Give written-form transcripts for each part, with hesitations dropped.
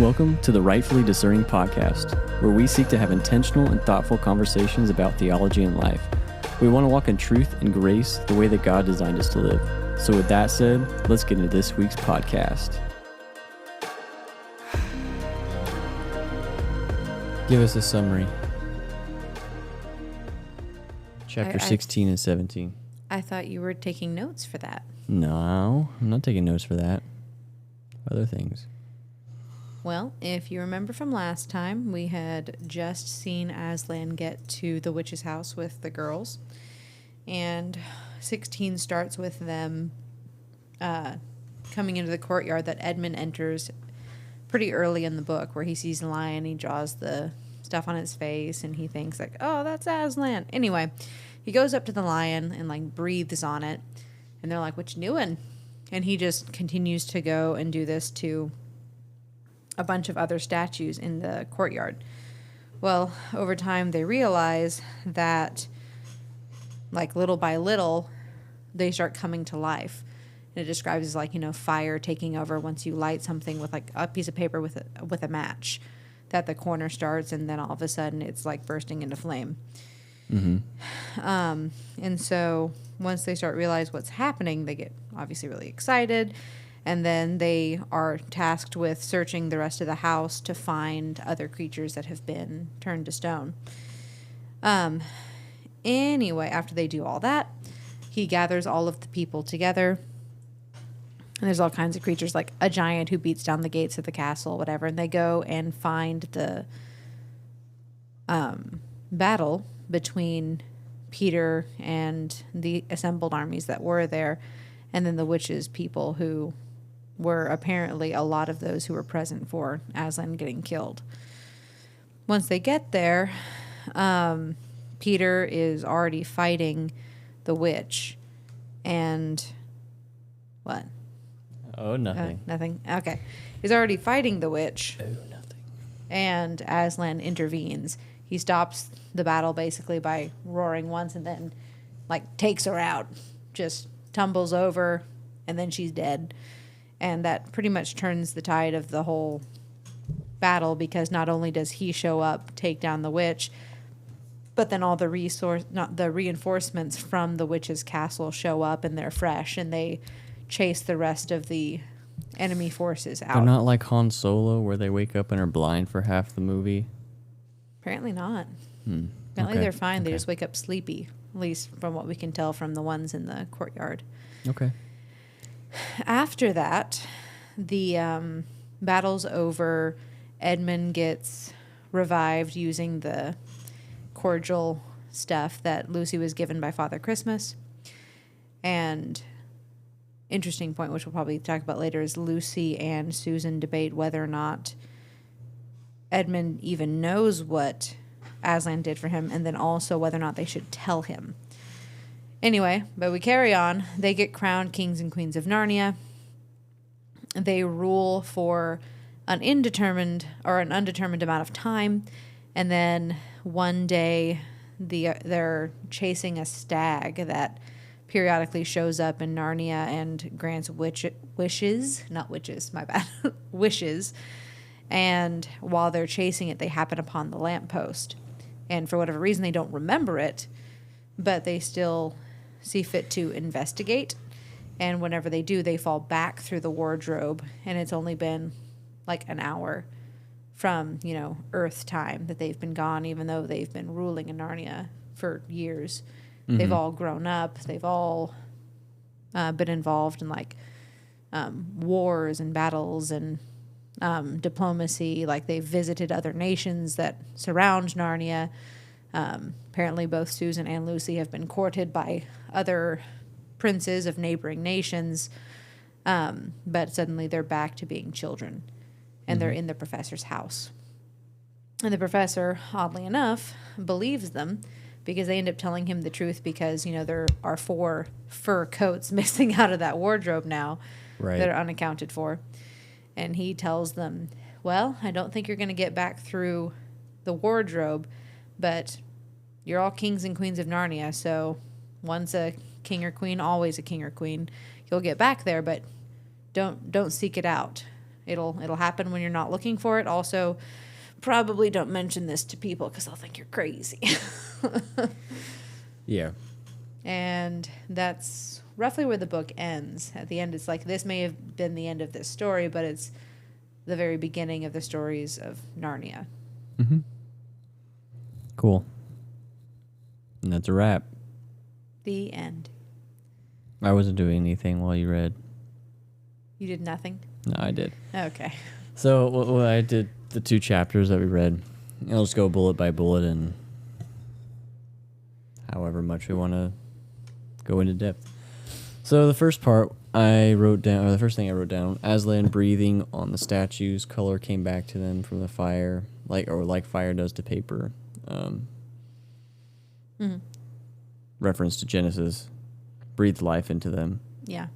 Welcome to the Rightfully Discerning podcast, where we seek to have intentional and thoughtful conversations about theology and life. We want to walk in truth and grace the way that God designed us to live. So with that said, let's get into this week's podcast. Give us a summary. Chapter 16 and 17. I thought you were taking notes for that. No, I'm not taking notes for that. Other things. Well, if you remember from last time, we had just seen Aslan get to the witch's house with the girls. And 16 starts with them coming into the courtyard that Edmund enters pretty early in the book, where he sees a lion, he draws the stuff on its face, and he thinks like, oh, that's Aslan. Anyway, he goes up to the lion and like breathes on it, and they're like, what you doing? And he just continues to go and do this to a bunch of other statues in the courtyard. Well, over time they realize that like little by little they start coming to life. And it describes as like, fire taking over once you light something with like a piece of paper with a match, that the corner starts and then all of a sudden it's like bursting into flame. Mm-hmm. And so once they start realize what's happening, they get obviously really excited. And then they are tasked with searching the rest of the house to find other creatures that have been turned to stone. Anyway, after they do all that, he gathers all of the people together. And there's all kinds of creatures, like a giant who beats down the gates of the castle, whatever. And they go and find the battle between Peter and the assembled armies that were there, and then the witches' people, who were apparently a lot of those who were present for Aslan getting killed. Once they get there, Peter is already fighting the witch. And what? Oh, nothing. Nothing. Okay. He's already fighting the witch. Oh, nothing. And Aslan intervenes. He stops the battle basically by roaring once and then like takes her out. Just tumbles over, and then she's dead. And that pretty much turns the tide of the whole battle, because not only does he show up, take down the witch, but then all the reinforcements from the witch's castle show up, and they're fresh, and they chase the rest of the enemy forces out. They're not like Han Solo, where they wake up and are blind for half the movie? Apparently not. Apparently they're fine. They just wake up sleepy, at least from what we can tell from the ones in the courtyard. Okay. After that, the battle's over. Edmund gets revived using the cordial stuff that Lucy was given by Father Christmas. And interesting point, which we'll probably talk about later, is Lucy and Susan debate whether or not Edmund even knows what Aslan did for him, and then also whether or not they should tell him. Anyway, but we carry on. They get crowned kings and queens of Narnia. They rule for an undetermined amount of time, and then one day they're chasing a stag that periodically shows up in Narnia and grants wishes. And while they're chasing it, they happen upon the lamppost. And for whatever reason, they don't remember it, but they still see fit to investigate. And whenever they do, they fall back through the wardrobe. And it's only been like an hour from, Earth time that they've been gone, even though they've been ruling in Narnia for years. Mm-hmm. They've all grown up. They've all been involved in like wars and battles and diplomacy. Like, they've visited other nations that surround Narnia. Apparently both Susan and Lucy have been courted by other princes of neighboring nations, but suddenly they're back to being children, and they're in the professor's house. And the professor, oddly enough, believes them, because they end up telling him the truth, because there are 4 fur coats missing out of that wardrobe now, right, that are unaccounted for. And he tells them, well, I don't think you're going to get back through the wardrobe, but you're all kings and queens of Narnia, so once a king or queen, always a king or queen. You'll get back there, but don't seek it out. It'll happen when you're not looking for it. Also, probably don't mention this to people because they'll think you're crazy. Yeah. And that's roughly where the book ends. At the end, it's like, this may have been the end of this story, but it's the very beginning of the stories of Narnia. Mm-hmm. Cool. And that's a wrap. The end. I wasn't doing anything while you read. You did nothing? No, I did. Okay. So well, I did the 2 chapters that we read. I'll just go bullet by bullet and however much we want to go into depth. So the first part I wrote down, or the first thing I wrote down, Aslan breathing on the statues, color came back to them from the fire, like fire does to paper. Reference to Genesis, breathed life into them. Yeah.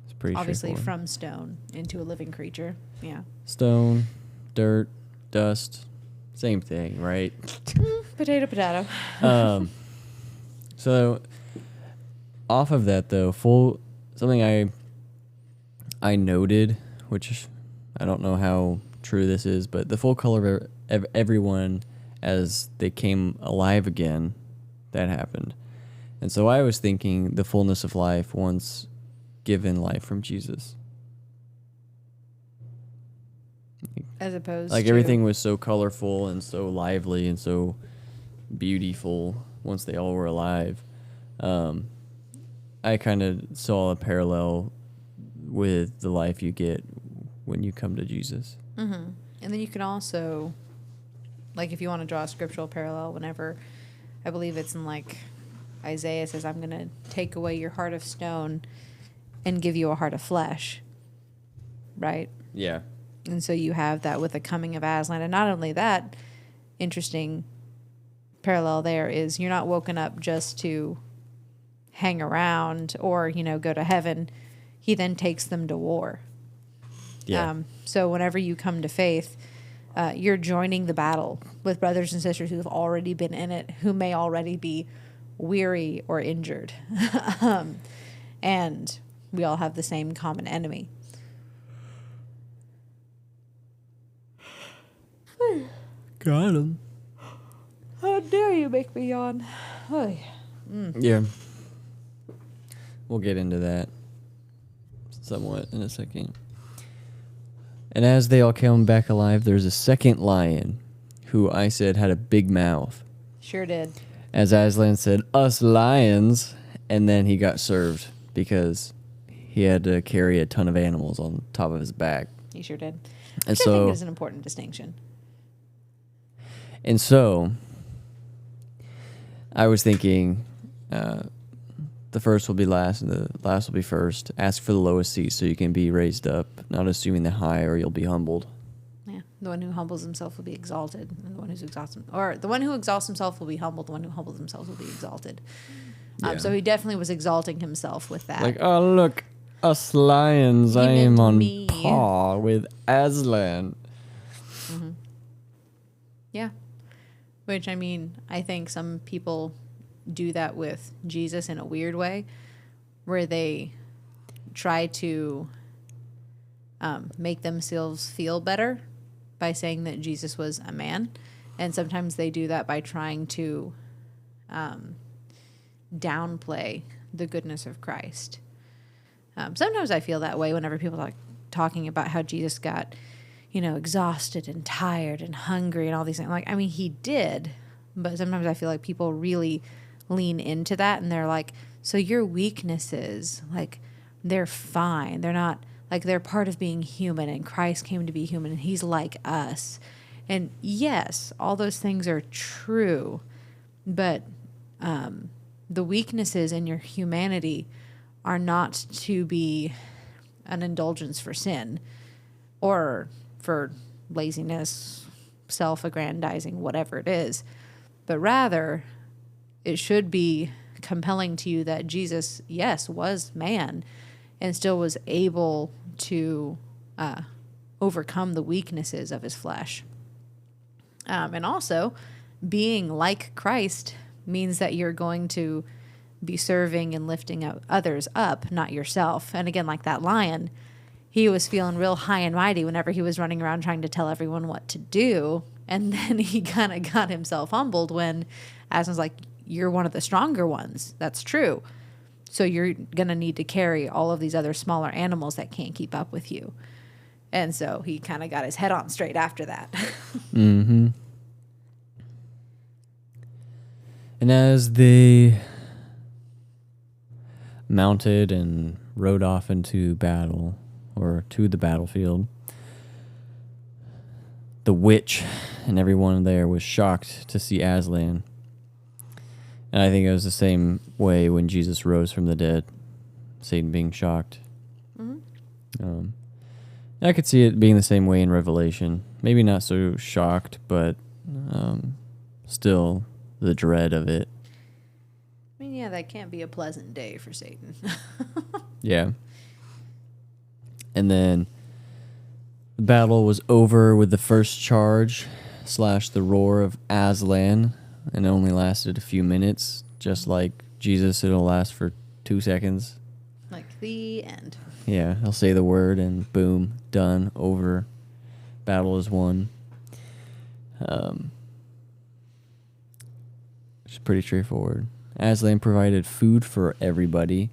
It's pretty Obviously straightforward. from stone into a living creature. Yeah. Stone, dirt, dust, same thing, right? Potato. So off of that though, something I noted, which I don't know how true this is, but the full color of everyone as they came alive again, that happened. And so I was thinking the fullness of life once given life from Jesus. As opposed Like to... everything was so colorful and so lively and so beautiful once they all were alive. I kind of saw a parallel with the life you get when you come to Jesus. Mm-hmm. And then you can also, like, if you want to draw a scriptural parallel, whenever, I believe it's in, like, Isaiah says, I'm going to take away your heart of stone and give you a heart of flesh, right? Yeah. And so you have that with the coming of Aslan. And not only that, interesting parallel there is you're not woken up just to hang around or, go to heaven. He then takes them to war. Yeah. So whenever you come to faith, you're joining the battle with brothers and sisters who have already been in it, who may already be weary or injured. And we all have the same common enemy. Got him. How dare you make me yawn? Yeah. We'll get into that somewhat in a second. And as they all come back alive, there's a second lion who I said had a big mouth. Sure did. As Aslan said, "Us lions," and then he got served because he had to carry a ton of animals on top of his back. He sure did. And Which I think so, is an important distinction. I was thinking the first will be last and the last will be first. Ask for the lowest seat so you can be raised up, not assuming the high or you'll be humbled. Yeah, the one who humbles himself will be exalted, and the one who's exalted, or the one who exalts himself will be humbled. The one who humbles himself will be exalted. Yeah. So he definitely was exalting himself with that. Like, oh look, us lions, You I am meant on me. par with Aslan. Mm-hmm. Yeah, which I think some people do that with Jesus in a weird way, where they try to make themselves feel better by saying that Jesus was a man. And sometimes they do that by trying to downplay the goodness of Christ. Sometimes I feel that way whenever people are talking about how Jesus got, exhausted and tired and hungry and all these things. He did, but sometimes I feel like people really lean into that and they're like, so your weaknesses, they're fine. They're not, they're part of being human, and Christ came to be human and he's like us. And yes, all those things are true, but the weaknesses in your humanity are not to be an indulgence for sin or for laziness, self-aggrandizing, whatever it is, but rather it should be compelling to you that Jesus, yes, was man and still was able to overcome the weaknesses of his flesh. And also, being like Christ means that you're going to be serving and lifting up others up, not yourself. And again, like that lion, he was feeling real high and mighty whenever he was running around trying to tell everyone what to do. And then he kind of got himself humbled when Aslan's like, you're one of the stronger ones. That's true. So you're going to need to carry all of these other smaller animals that can't keep up with you. And so he kind of got his head on straight after that. Mm-hmm. And as they mounted and rode off into battle, or to the battlefield, the witch and everyone there was shocked to see Aslan. And I think it was the same way when Jesus rose from the dead, Satan being shocked. Mm-hmm. I could see it being the same way in Revelation. Maybe not so shocked, but still the dread of it. I mean, yeah, that can't be a pleasant day for Satan. Yeah. And then the battle was over with the first charge / the roar of Aslan, and it only lasted a few minutes. Just like Jesus, it'll last for 2 seconds. Like the end. Yeah, I'll say the word and boom, done, over. Battle is won. It's pretty straightforward. Aslan provided food for everybody.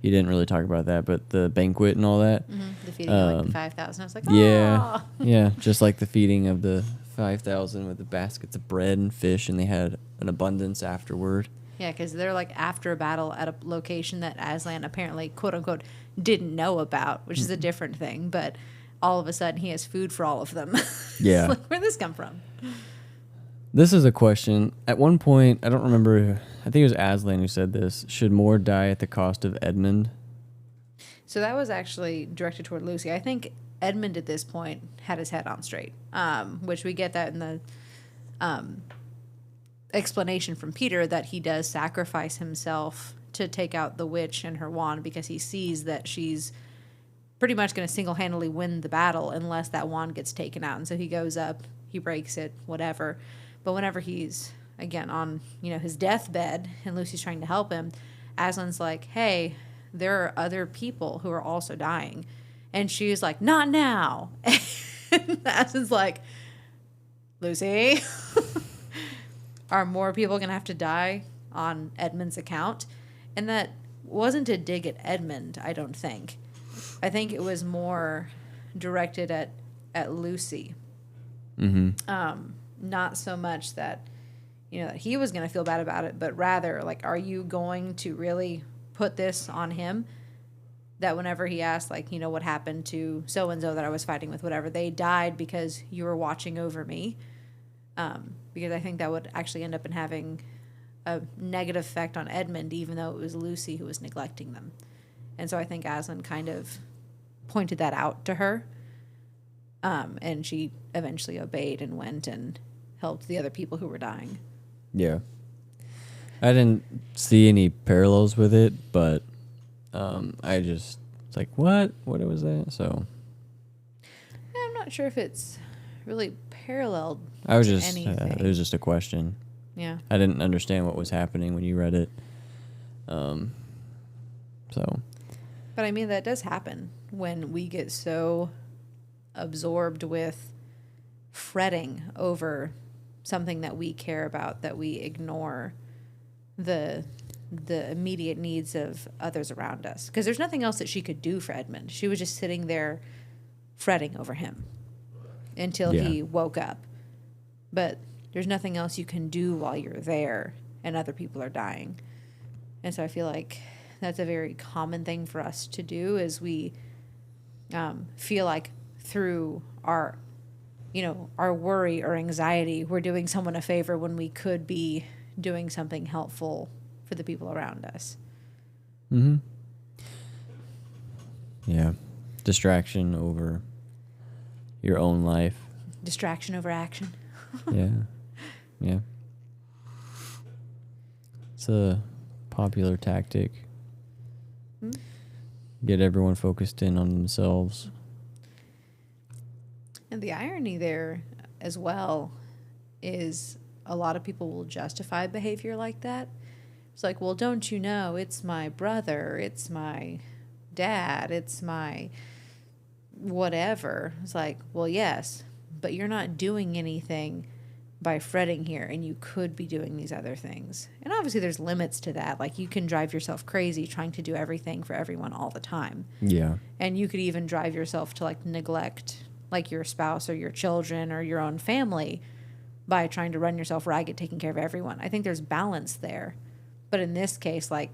He didn't really talk about that, but the banquet and all that. Mm-hmm. The feeding of like the 5,000. I was like, oh. Yeah, yeah, just like the feeding of the 5,000 with the baskets of bread and fish, and they had an abundance afterward. Yeah, because they're like after a battle at a location that Aslan apparently, quote unquote, didn't know about, which is a different thing. But all of a sudden, he has food for all of them. Yeah. Like, where'd this come from? This is a question. At one point, I don't remember, I think it was Aslan who said this, should more die at the cost of Edmund? So that was actually directed toward Lucy. I think Edmund at this point had his head on straight, which we get that in the explanation from Peter that he does sacrifice himself to take out the witch and her wand because he sees that she's pretty much going to single-handedly win the battle unless that wand gets taken out. And so he goes up, he breaks it, whatever. But whenever he's, again, on, his deathbed and Lucy's trying to help him, Aslan's like, hey, there are other people who are also dying. And she's like, not now. And Aslan's like, Lucy, are more people going to have to die on Edmund's account? And that wasn't a dig at Edmund, I don't think. I think it was more directed at Lucy. Mm-hmm. Not so much that, that he was going to feel bad about it, but rather, like, are you going to really put this on him? That whenever he asked, like, what happened to so-and-so that I was fighting with, whatever, they died because you were watching over me. Because I think that would actually end up in having a negative effect on Edmund, even though it was Lucy who was neglecting them. And so I think Aslan kind of pointed that out to her. And she eventually obeyed and went and helped the other people who were dying. Yeah. I didn't see any parallels with it, but I just, it's like, what? What was that? So. I'm not sure if it's really paralleled I was to just, anything. It was just a question. Yeah. I didn't understand what was happening when you read it. So. But I mean, that does happen when we get so absorbed with fretting over something that we care about that we ignore the immediate needs of others around us. Because there's nothing else that she could do for Edmund. She was just sitting there fretting over him until he woke up. But there's nothing else you can do while you're there and other people are dying. And so I feel like that's a very common thing for us to do is we feel like through our worry or anxiety, we're doing someone a favor when we could be doing something helpful for the people around us. Mm-hmm. Yeah. Distraction over your own life. Distraction over action. Yeah. Yeah. It's a popular tactic. Mm-hmm. Get everyone focused in on themselves. And the irony there as well is a lot of people will justify behavior like that. It's like, well, don't you know, it's my brother, it's my dad, it's my whatever. It's like, well, yes, but you're not doing anything by fretting here, and you could be doing these other things. And obviously there's limits to that. Like, you can drive yourself crazy trying to do everything for everyone all the time. Yeah. And you could even drive yourself to, like, neglect, like, your spouse or your children or your own family by trying to run yourself ragged, taking care of everyone. I think there's balance there. But in this case, like,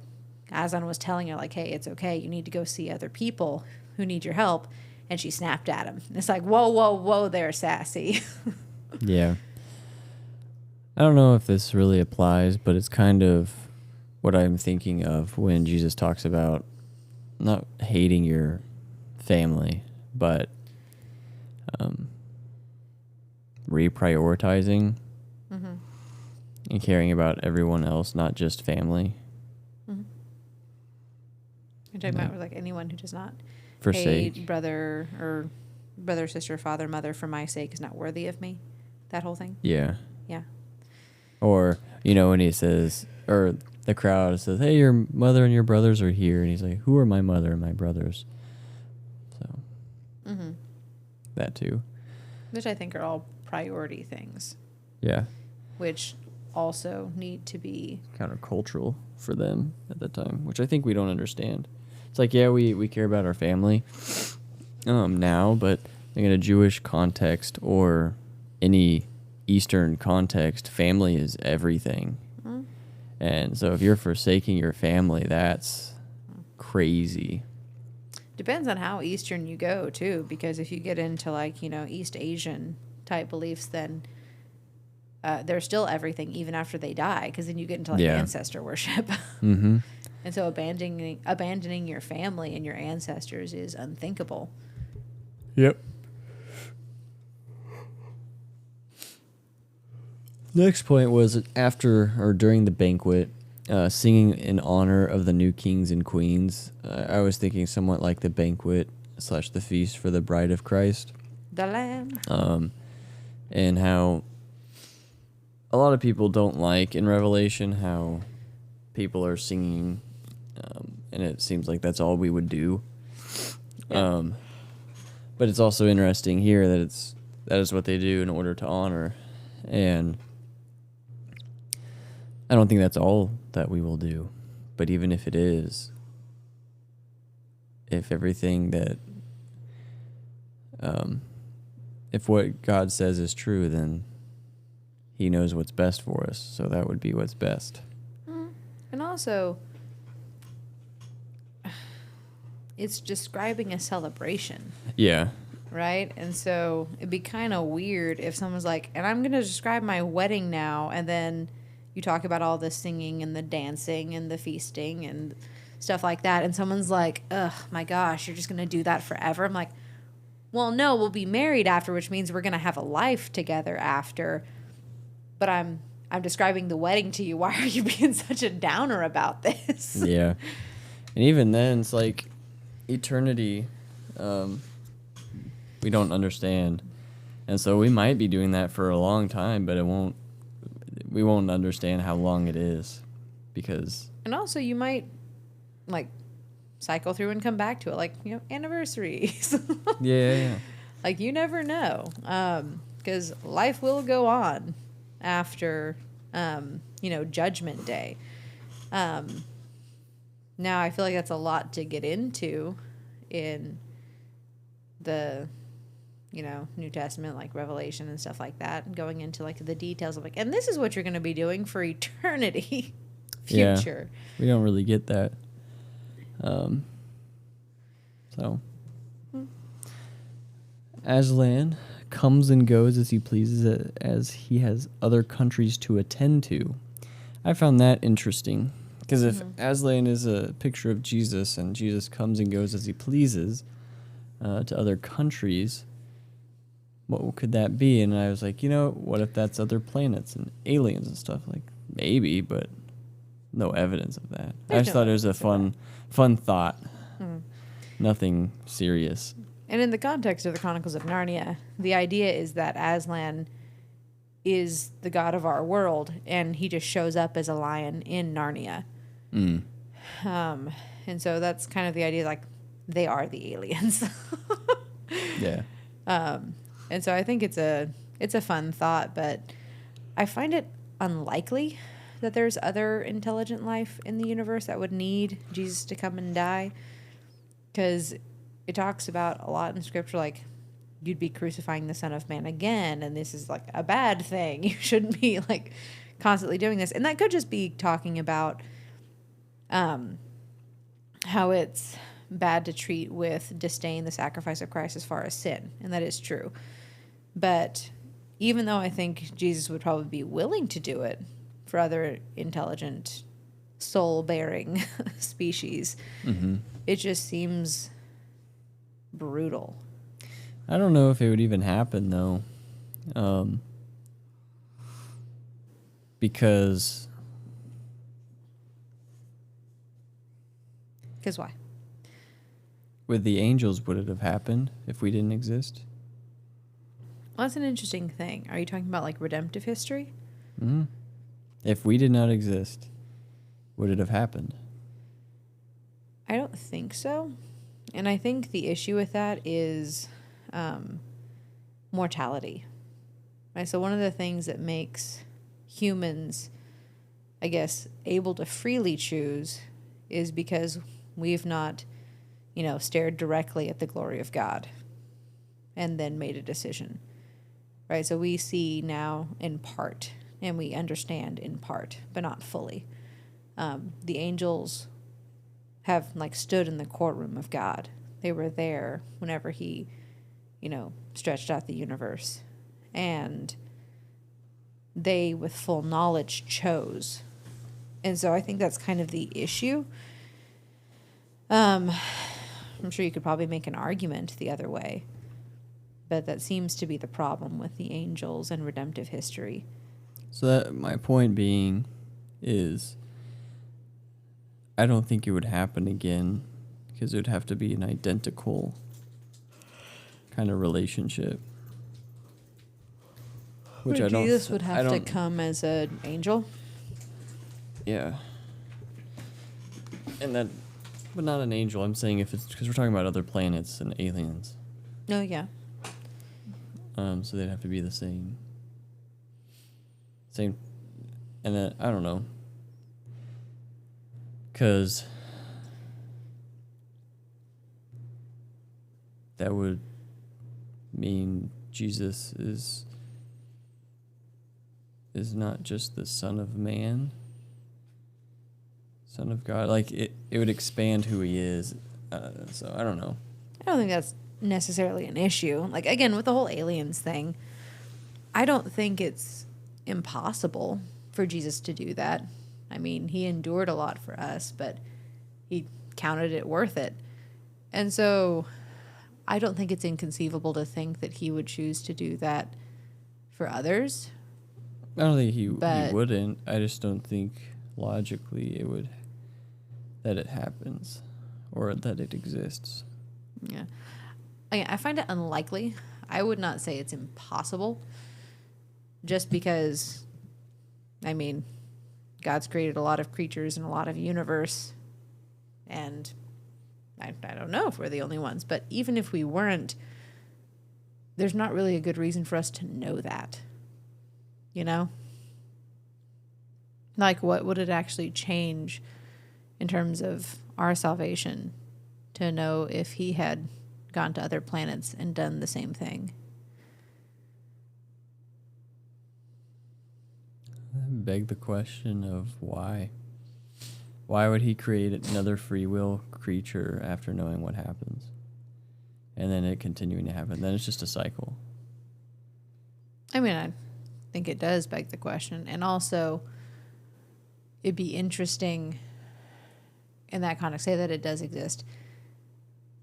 Aslan was telling her, like, hey, it's okay. You need to go see other people who need your help. And she snapped at him. It's like, whoa, whoa, whoa there, sassy. Yeah. I don't know if this really applies, but it's kind of what I'm thinking of when Jesus talks about not hating your family, but reprioritizing and caring about everyone else, not just family. You're talking about, like, anyone who does not Forsake. hate brother, sister, father, mother for my sake is not worthy of me. That whole thing. Yeah. Yeah. Or, when he says, or the crowd says, hey, your mother and your brothers are here. And he's like, who are my mother and my brothers? So, that too. Which I think are all priority things. Yeah. Which also need to be countercultural for them at that time, which I think we don't understand. It's like, yeah, we care about our family now, but in a Jewish context or any Eastern context, family is everything. And so if you're forsaking your family, that's crazy. Depends on how Eastern you go, too, because if you get into, like, East Asian type beliefs, then they're still everything even after they die, because then you get into, like, ancestor worship. Mm-hmm. And so abandoning your family and your ancestors is unthinkable. Yep. Next point was after or during the banquet, singing in honor of the new kings and queens. I was thinking somewhat like the banquet / the feast for the bride of Christ. The Lamb. And how a lot of people don't like in Revelation how people are singing, and it seems like that's all we would do. Yeah. But it's also interesting here that that is what they do in order to honor, and I don't think that's all that we will do. But even if it is, if everything that, if what God says is true, then He knows what's best for us. So that would be what's best. And also, it's describing a celebration. Yeah. Right? And so it'd be kind of weird if someone's like, and I'm going to describe my wedding now, and then you talk about all the singing and the dancing and the feasting and stuff like that, and someone's like, ugh, my gosh, you're just going to do that forever? I'm like, well, no, we'll be married after, which means we're going to have a life together after. But I'm describing the wedding to you. Why are you being such a downer about this? Yeah. And even then, it's like eternity, we don't understand. And so we might be doing that for a long time, but we won't understand how long it is, because... And also you might, like, cycle through and come back to it, like, anniversaries. Yeah. Like, you never know, because life will go on after, Judgment Day. Now, I feel like that's a lot to get into in the... New Testament, like Revelation and stuff like that, and going into, like, the details of, like, and this is what you're going to be doing for eternity future. Yeah, we don't really get that. Aslan comes and goes as he pleases, as he has other countries to attend to. I found that interesting, because if Aslan is a picture of Jesus, and Jesus comes and goes as he pleases to other countries, what could that be? And I was like, what if that's other planets and aliens and stuff? Like, maybe, but no evidence of that. I just thought it was a fun thought. Nothing serious. And in the context of the Chronicles of Narnia, the idea is that Aslan is the god of our world, and he just shows up as a lion in Narnia. And so that's kind of the idea, like, they are the aliens. Yeah. And so I think it's a fun thought, but I find it unlikely that there's other intelligent life in the universe that would need Jesus to come and die, because it talks about a lot in scripture, like you'd be crucifying the Son of Man again, and this is like a bad thing. You shouldn't be like constantly doing this. And that could just be talking about how it's bad to treat with disdain the sacrifice of Christ as far as sin, and that is true. But even though I think Jesus would probably be willing to do it for other intelligent, soul-bearing species, it just seems brutal. I don't know if it would even happen, though. Because... Because why? With the angels, would it have happened if we didn't exist? Well, that's an interesting thing. Are you talking about like redemptive history? Mm-hmm. If we did not exist, would it have happened? I don't think so. And I think the issue with that is mortality. Right? So one of the things that makes humans, I guess, able to freely choose is because we've not, stared directly at the glory of God and then made a decision. Right? So we see now in part, and we understand in part, but not fully. The angels have stood in the courtroom of God. They were there whenever he, stretched out the universe. And they, with full knowledge, chose. And so I think that's kind of the issue. I'm sure you could probably make an argument the other way. But that seems to be the problem with the angels and redemptive history. So that my point being is, I don't think it would happen again, because it would have to be an identical kind of relationship. Which I don't. Jesus would have to come as an angel. Yeah. And that, but not an angel. I'm saying if it's because we're talking about other planets and aliens. Oh yeah. So they'd have to be the same. And then, I don't know. Because that would mean Jesus is not just the Son of Man, Son of God. Like, it would expand who he is. So, I don't know. I don't think that's necessarily an issue. Like, again, with the whole aliens thing, I don't think it's impossible for Jesus to do that. I mean, he endured a lot for us, but he counted it worth it. And so I don't think it's inconceivable to think that he would choose to do that for others. I don't think he wouldn't. I just don't think logically that it happens or that it exists. Yeah. I find it unlikely. I would not say it's impossible, just because, I mean, God's created a lot of creatures and a lot of universe, and I don't know if we're the only ones, but even if we weren't, there's not really a good reason for us to know that, Like, what would it actually change in terms of our salvation to know if he had gone to other planets and done the same thing? That beg the question of why. Why would he create another free will creature after knowing what happens? And then it continuing to happen. Then it's just a cycle. I mean, I think it does beg the question. And also, it'd be interesting in that context, say that it does exist,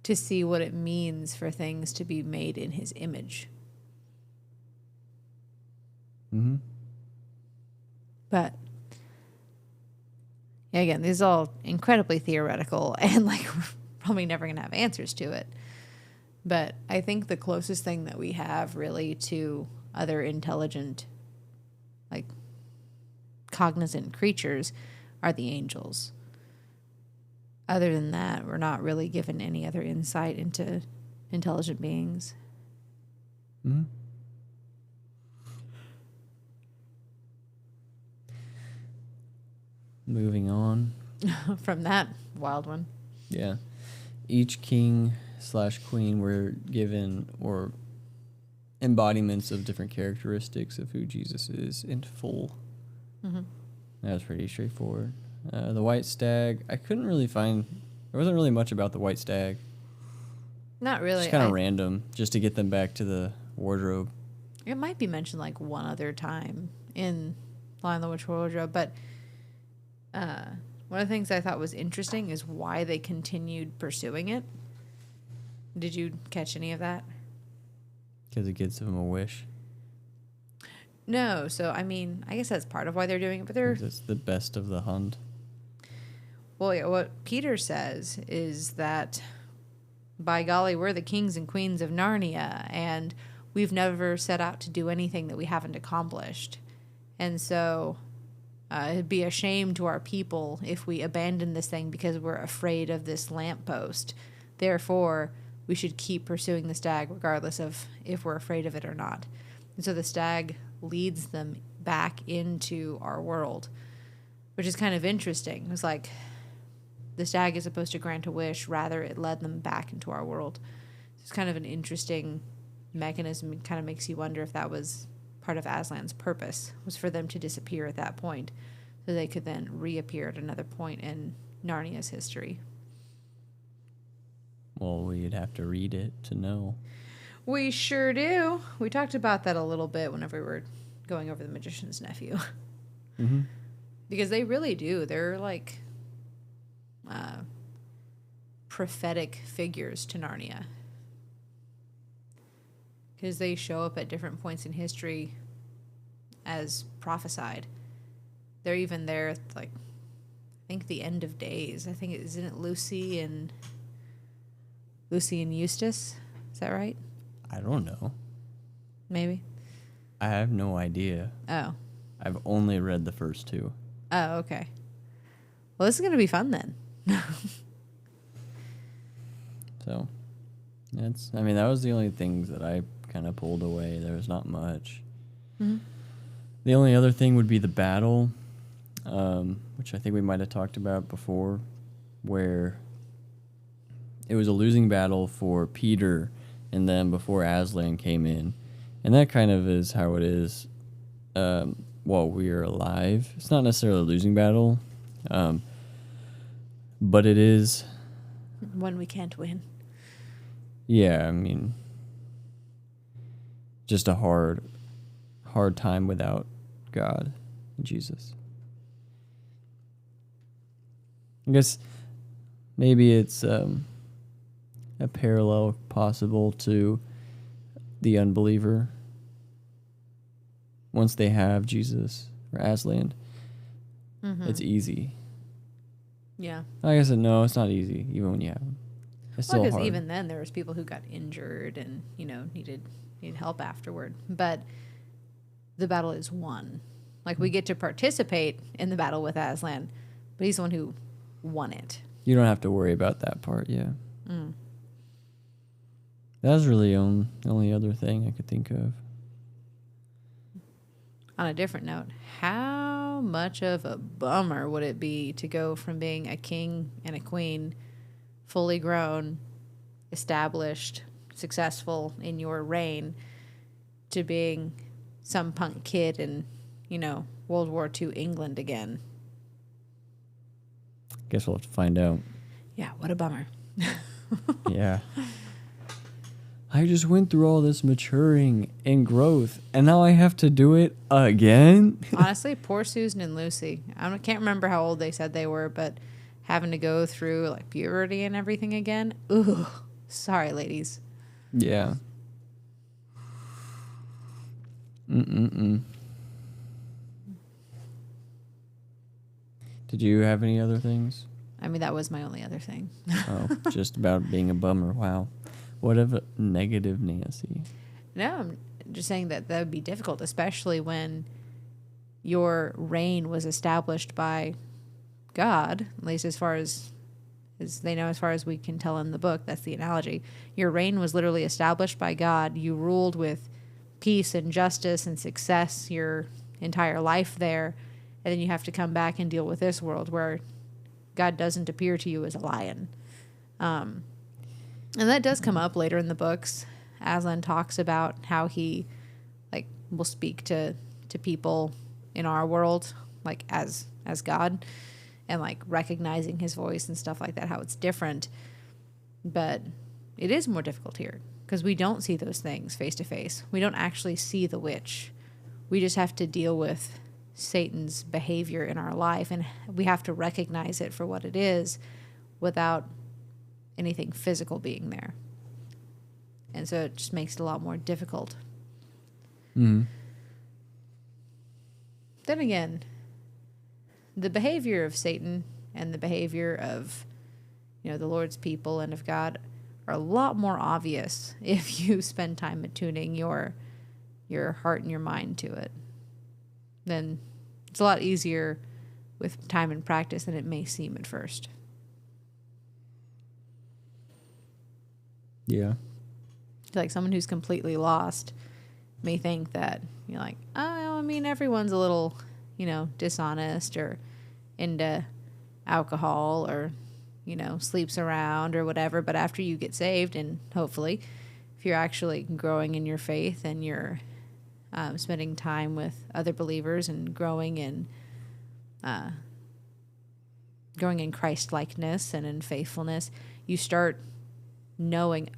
to see what it means for things to be made in his image. Mm-hmm. But yeah, again, this is all incredibly theoretical, and we're probably never going to have answers to it. But I think the closest thing that we have really to other intelligent, cognizant creatures are the angels. Other than that, we're not really given any other insight into intelligent beings. Mm-hmm. Moving on. From that wild one. Yeah. Each king/queen were given or embodiments of different characteristics of who Jesus is in full. Mm-hmm. That was pretty straightforward. The white stag, I couldn't really find, there wasn't really much about the white stag. Not really. It's kind of random, just to get them back to the wardrobe. It might be mentioned like one other time in Lion, the Witch, Wardrobe, but one of the things I thought was interesting is why they continued pursuing it. Did you catch any of that? Because it gives them a wish. No, so I mean, I guess that's part of why they're doing it, but they're... It's the best of the hunt. Well, yeah, what Peter says is that, by golly, we're the kings and queens of Narnia, and we've never set out to do anything that we haven't accomplished. And so it'd be a shame to our people if we abandon this thing because we're afraid of this lamppost. Therefore, we should keep pursuing the stag regardless of if we're afraid of it or not. And so the stag leads them back into our world, which is kind of interesting. It's like the stag is supposed to grant a wish, rather it led them back into our world. It's kind of an interesting mechanism. It kind of makes you wonder if that was part of Aslan's purpose, was for them to disappear at that point so they could then reappear at another point in Narnia's history. Well, we'd have to read it to know. We sure do. We talked about that a little bit whenever we were going over The Magician's Nephew. Mm-hmm. Because they really do. They're like prophetic figures to Narnia. Because they show up at different points in history as prophesied. They're even there at, like, I think the end of days. I think, isn't it Lucy and Eustace? Is that right? I don't know. Maybe. I have no idea. Oh. I've only read the first two. Oh, okay. Well, this is going to be fun then. So, that was the only things that I kind of pulled away. There was not much. Mm-hmm. The only other thing would be the battle, which I think we might have talked about before, where it was a losing battle for Peter and them before Aslan came in. And that kind of is how it is while we are alive. It's not necessarily a losing battle, but it is... When we can't win. Yeah, I mean, just a hard time without God and Jesus. I guess maybe it's a parallel possible to the unbeliever. Once they have Jesus or Aslan, it's easy. Yeah. I guess no, it's not easy, even when you have him. It's still because hard. even then there was people who got injured and, needed help afterward. But the battle is won. Like, we get to participate in the battle with Aslan, but he's the one who won it. You don't have to worry about that part, yeah. Mm. That was really the only other thing I could think of. On a different note, how much of a bummer would it be to go from being a king and a queen, fully grown, established, successful in your reign, to being some punk kid in, World War II England again? Guess we'll have to find out. Yeah, what a bummer. Yeah. I just went through all this maturing and growth, and now I have to do it again? Honestly, poor Susan and Lucy. I can't remember how old they said they were, but having to go through, like, puberty and everything again. Ooh, sorry, ladies. Yeah. Did you have any other things? I mean, that was my only other thing. Oh, just about being a bummer. Wow. What a negative Nancy. No, I'm just saying that would be difficult, especially when your reign was established by God, at least as far as As they know, as far as we can tell in the book, that's the analogy. Your reign was literally established by God. You ruled with peace and justice and success your entire life there. And then you have to come back and deal with this world where God doesn't appear to you as a lion. And that does come up later in the books. Aslan talks about how he will speak to people in our world as God, and recognizing his voice and stuff like that, how it's different. But it is more difficult here because we don't see those things face to face. We don't actually see the witch. We just have to deal with Satan's behavior in our life, and we have to recognize it for what it is without anything physical being there. And so it just makes it a lot more difficult. Mm-hmm. Then again, the behavior of Satan and the behavior of, the Lord's people and of God are a lot more obvious if you spend time attuning your heart and your mind to it. Then it's a lot easier with time and practice than it may seem at first. Yeah. Someone who's completely lost may think that everyone's a little, dishonest or into alcohol or, sleeps around or whatever. But after you get saved, and hopefully if you're actually growing in your faith and you're spending time with other believers and growing in Christ-likeness and in faithfulness, you start knowing,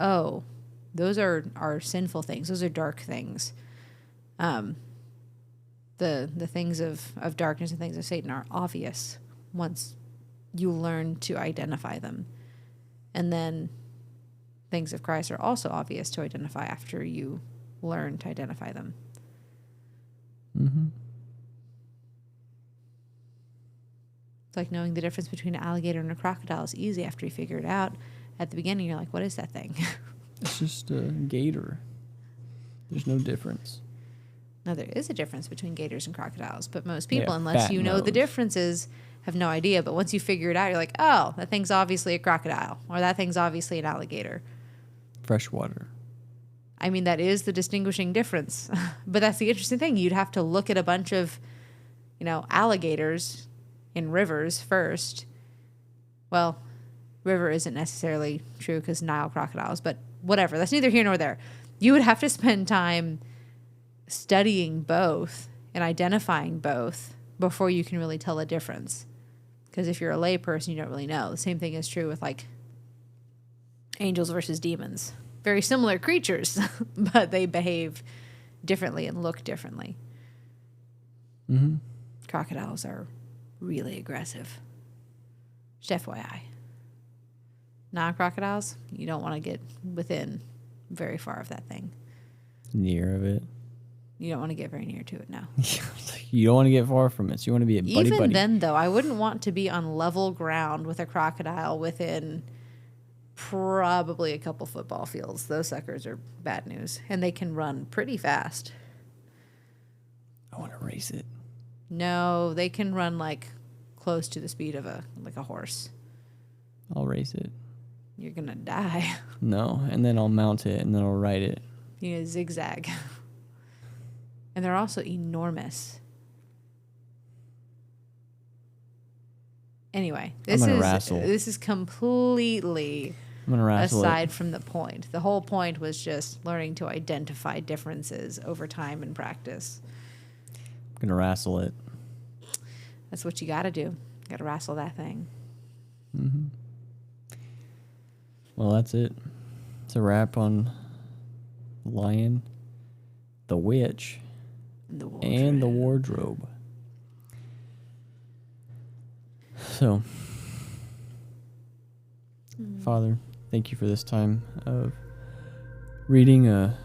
those are sinful things. Those are dark things. The things of darkness and things of Satan are obvious once you learn to identify them. And then things of Christ are also obvious to identify after you learn to identify them. Mm-hmm. It's like knowing the difference between an alligator and a crocodile is easy after you figure it out. At the beginning, you're like, what is that thing? It's just a gator. There's no difference. Now, there is a difference between gators and crocodiles, but most people, Yeah, unless fat you know the nose. differences, have no idea. But once you figure it out, you're like, oh, that thing's obviously a crocodile, or that thing's obviously an alligator. Freshwater. I mean, that is the distinguishing difference. But that's the interesting thing. You'd have to look at a bunch of, alligators in rivers first. Well, river isn't necessarily true because Nile crocodiles, but whatever. That's neither here nor there. You would have to spend time studying both and identifying both before you can really tell the difference. Because if you're a lay person, you don't really know. The same thing is true with angels versus demons. Very similar creatures, but they behave differently and look differently. Mm-hmm. Crocodiles are really aggressive. Just FYI. Non-crocodiles, you don't want to get within very far of that thing. Near of it. You don't want to get very near to it now. You don't want to get far from it. So you want to be a buddy-buddy. Even then, though, I wouldn't want to be on level ground with a crocodile within probably a couple football fields. Those suckers are bad news. And they can run pretty fast. I want to race it. No, they can run close to the speed of a horse. I'll race it. You're going to die. No, and then I'll mount it, and then I'll ride it. You know, zigzag. And they're also enormous. Anyway, this is completely I'm gonna wrestle aside it. from the point. The whole point was just learning to identify differences over time and practice. I'm gonna wrestle it. That's what you got to do. You got to wrestle that thing. Mm-hmm. Well, that's it. It's a wrap on the lion, the witch, and the wardrobe. So, Father, thank you for this time of reading a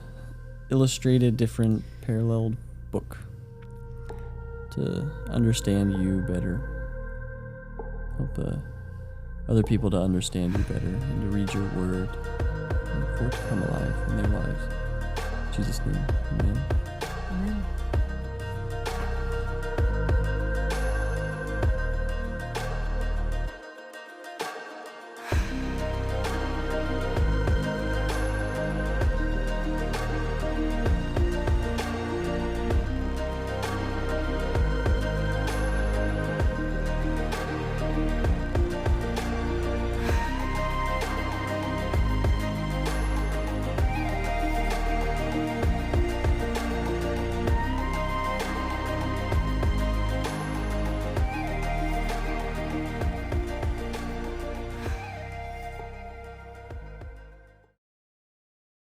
illustrated, different, paralleled book to understand you better. Help other people to understand you better and to read your word and for it to come alive in their lives. In Jesus' name, amen.